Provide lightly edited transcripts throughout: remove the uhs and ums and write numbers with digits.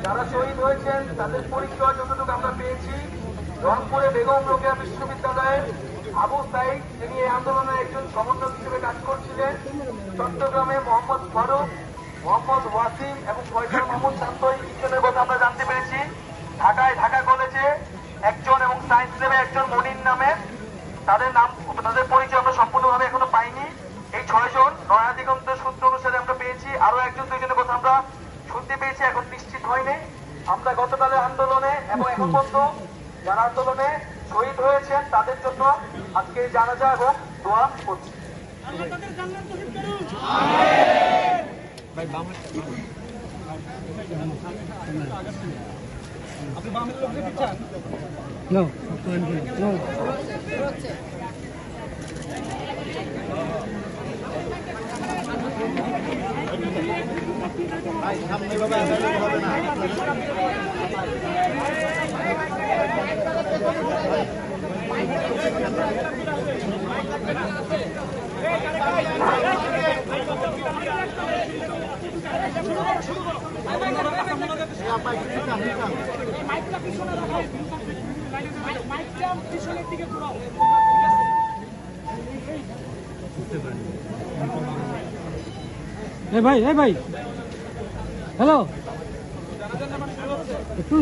যারা শহীদ হয়েছেন তাদের পরিচয় যতটুকু আমরা পেয়েছি, রংপুরে বেগম রোকেয়া বিশ্ববিদ্যালয়ের আবু সাইদ, যিনি এই আন্দোলনের একজন সমন্বয়ক হিসেবে কাজ করছিলেন, চট্টগ্রামে মোহাম্মদ ফারুক, মোহাম্মদ ওয়াসিম এবং ফয়সাল মাহমুদ শান্ত ইত্যাদির কথা আমরা জানতে পেরেছি। ঢাকায় ঢাকা কলেজে একজন এবং সায়েন্স ল্যাবে একজন মনির নামে, তাদের পরিচয় আমরা সম্পূর্ণভাবে এখনো পাইনি। এই 6 জন নয়া দিগন্তের সূত্র অনুসারে আমরা পেয়েছি। আরো একজন দুইজনের কথা আমরা শুনতে পেয়েছি, এখন নিশ্চিত হয়নি। আমরা গতকালের আন্দোলনে এবং এখন পর্যন্ত যারা আন্দোলনে শহীদ হয়েছেন তাদের জন্য আজকে জানাজা এবং দোয়া করছি। ভাই হ্যালো, একটু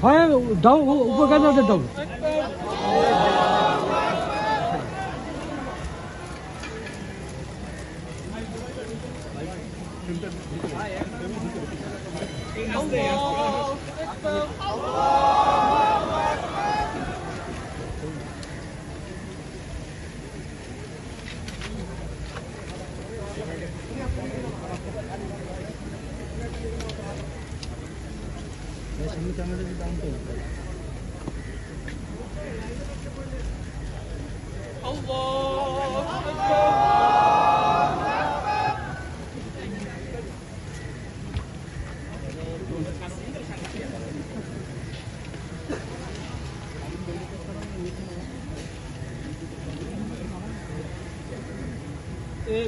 হয় দাও উপকার দাও।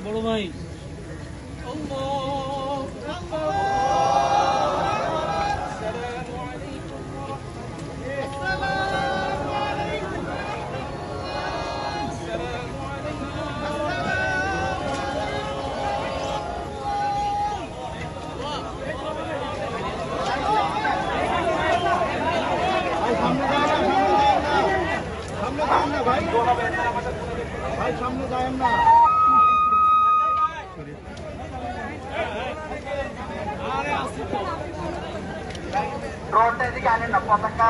বড় ভাই ভাই সামনে যায়েন না। ড্রোনটা এদিকে আনেন না, পতাকা